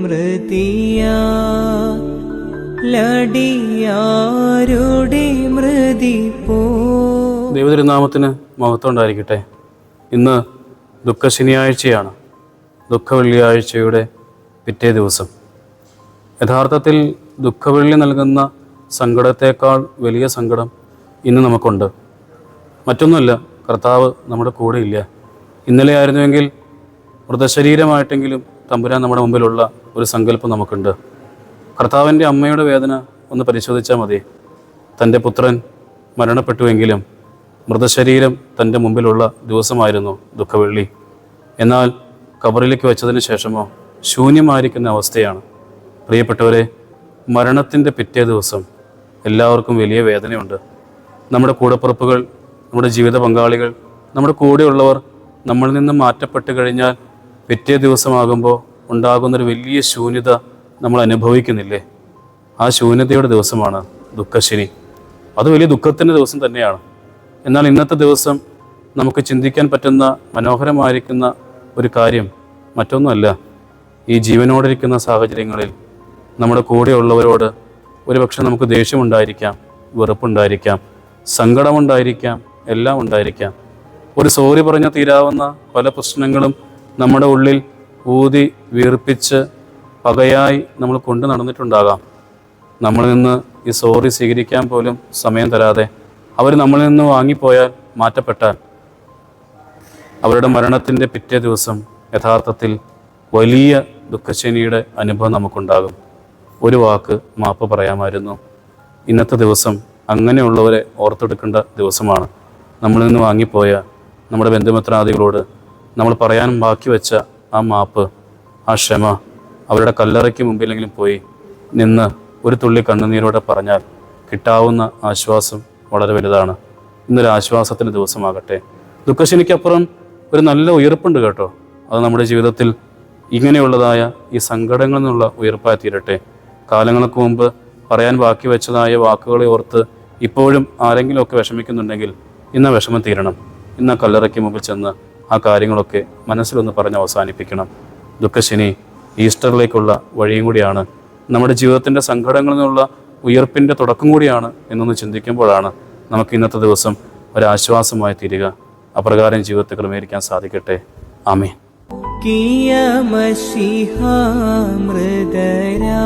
മൃതിയ ലടിയാരുടെ മൃതി പോ. ദൈവതിരുനാമത്തിന് മഹത്വം ഉണ്ടായിരിക്കട്ടെ. ഇന്ന് ദുഃഖശനിയാഴ്ചയാണ്, ദുഃഖവെള്ളിയാഴ്ചയുടെ പിറ്റേ ദിവസം. യഥാർത്ഥത്തിൽ ദുഃഖവെള്ളി നൽകുന്ന സങ്കടത്തേക്കാൾ വലിയ സങ്കടം ഇന്ന് നമുക്കുണ്ട്. മറ്റൊന്നുമല്ല, കർത്താവ് നമ്മുടെ കൂടെ ഇല്ല. ഇന്നലെ ആയിരുന്നുവെങ്കിൽ മൃതശരീരമായിട്ടെങ്കിലും തമ്പുരാൻ നമ്മുടെ മുമ്പിലുള്ള ഒരു സങ്കല്പം നമുക്കുണ്ട്. കർത്താവിൻ്റെ അമ്മയുടെ വേദന ഒന്ന് പരിശോധിച്ചാൽ മതി. തൻ്റെ പുത്രൻ മരണപ്പെട്ടുവെങ്കിലും മൃതശരീരം തൻ്റെ മുമ്പിലുള്ള ദിവസമായിരുന്നു ദുഃഖവെള്ളി. എന്നാൽ ഖബറിലേക്ക് വെച്ചതിന് ശേഷമോ ശൂന്യമായിരിക്കുന്ന അവസ്ഥയാണ്. പ്രിയപ്പെട്ടവരെ, മരണത്തിൻ്റെ പിറ്റേ ദിവസം എല്ലാവർക്കും വലിയ വേദനയുണ്ട്. നമ്മുടെ കൂടപ്പിറപ്പുകൾ, നമ്മുടെ ജീവിത പങ്കാളികൾ, നമ്മുടെ കൂടെയുള്ളവർ നമ്മളിൽ നിന്ന് മാറ്റപ്പെട്ട് കഴിഞ്ഞാൽ പിറ്റേ ദിവസമാകുമ്പോൾ ഉണ്ടാകുന്നൊരു വലിയ ശൂന്യത നമ്മൾ അനുഭവിക്കുന്നില്ലേ? ആ ശൂന്യതയുടെ ദിവസമാണ് ദുഃഖശനി. അത് വലിയ ദുഃഖത്തിൻ്റെ ദിവസം തന്നെയാണ്. എന്നാൽ ഇന്നത്തെ ദിവസം നമുക്ക് ചിന്തിക്കാൻ പറ്റുന്ന മനോഹരമായിരിക്കുന്ന ഒരു കാര്യം മറ്റൊന്നുമല്ല. ഈ ജീവനോടിരിക്കുന്ന സാഹചര്യങ്ങളിൽ നമ്മുടെ കൂടെയുള്ളവരോട് ഒരുപക്ഷെ നമുക്ക് ദേഷ്യമുണ്ടായിരിക്കാം, വെറുപ്പുണ്ടായിരിക്കാം, സങ്കടമുണ്ടായിരിക്കാം, എല്ലാം ഉണ്ടായിരിക്കാം. ഒരു സോറി പറഞ്ഞാൽ തീരാവുന്ന പല പ്രശ്നങ്ങളും നമ്മുടെ ഉള്ളിൽ ഊതി വീർപ്പിച്ച് പകയായി നമ്മൾ കൊണ്ടു നടന്നിട്ടുണ്ടാകാം. നമ്മളിൽ നിന്ന് ഈ സോറി സ്വീകരിക്കാൻ പോലും സമയം തരാതെ അവർ നമ്മളിൽ നിന്ന് വാങ്ങിപ്പോയാൽ, മാറ്റപ്പെട്ടാൽ, അവരുടെ മരണത്തിൻ്റെ പിറ്റേ ദിവസം യഥാർത്ഥത്തിൽ വലിയ ദുഃഖശനിയുടെ അനുഭവം നമുക്കുണ്ടാകും. ഒരു വാക്ക് മാപ്പ് പറയാമായിരുന്നു. ഇന്നത്തെ ദിവസം അങ്ങനെയുള്ളവരെ ഓർത്തെടുക്കേണ്ട ദിവസമാണ്. നമ്മളിൽ നിന്ന് വാങ്ങിപ്പോയ നമ്മുടെ ബന്ധുമിത്രാദികളോട് നമ്മൾ പറയാൻ ബാക്കി വെച്ച ആ മാപ്പ്, ആ ക്ഷമ അവരുടെ കല്ലറയ്ക്ക് മുമ്പിലെങ്കിലും പോയി നിന്ന് ഒരു തുള്ളി കണ്ണുനീരോടെ പറഞ്ഞാൽ കിട്ടാവുന്ന ആശ്വാസം വളരെ വലുതാണ്. ഇന്നൊരു ആശ്വാസത്തിൻ്റെ ദിവസമാകട്ടെ. ദുഃഖശനിക്കപ്പുറം ഒരു നല്ല ഉയർപ്പുണ്ട് കേട്ടോ. അത് നമ്മുടെ ജീവിതത്തിൽ ഇങ്ങനെയുള്ളതായ ഈ സങ്കടങ്ങളിൽ നിന്നുള്ള ഉയർപ്പായി തീരട്ടെ. കാലങ്ങൾക്ക് മുമ്പ് പറയാൻ ബാക്കി വെച്ചതായ വാക്കുകളെ ഓർത്ത് ഇപ്പോഴും ആരെങ്കിലുമൊക്കെ വിഷമിക്കുന്നുണ്ടെങ്കിൽ ഇന്ന് വിഷമം തീരണം. ഇന്ന് കല്ലറയ്ക്ക് മുമ്പിൽ ചെന്ന് ആ കാര്യങ്ങളൊക്കെ മനസ്സിലൊന്ന് പറഞ്ഞ് അവസാനിപ്പിക്കണം. ദുഃഖശനി ഈസ്റ്ററിലേക്കുള്ള വഴിയും കൂടിയാണ്, നമ്മുടെ ജീവിതത്തിൻ്റെ സങ്കടങ്ങളിൽ നിന്നുള്ള ഉയർപ്പിൻ്റെ തുടക്കം കൂടിയാണ് എന്നൊന്ന് ചിന്തിക്കുമ്പോഴാണ് നമുക്ക് ഇന്നത്തെ ദിവസം ഒരാശ്വാസമായി തീരുക. അപ്രകാരം ജീവിതത്തെ ക്രമീകരിക്കാൻ സാധിക്കട്ടെ. ആമേൻ. കിയ മശിഹ മൃദരാ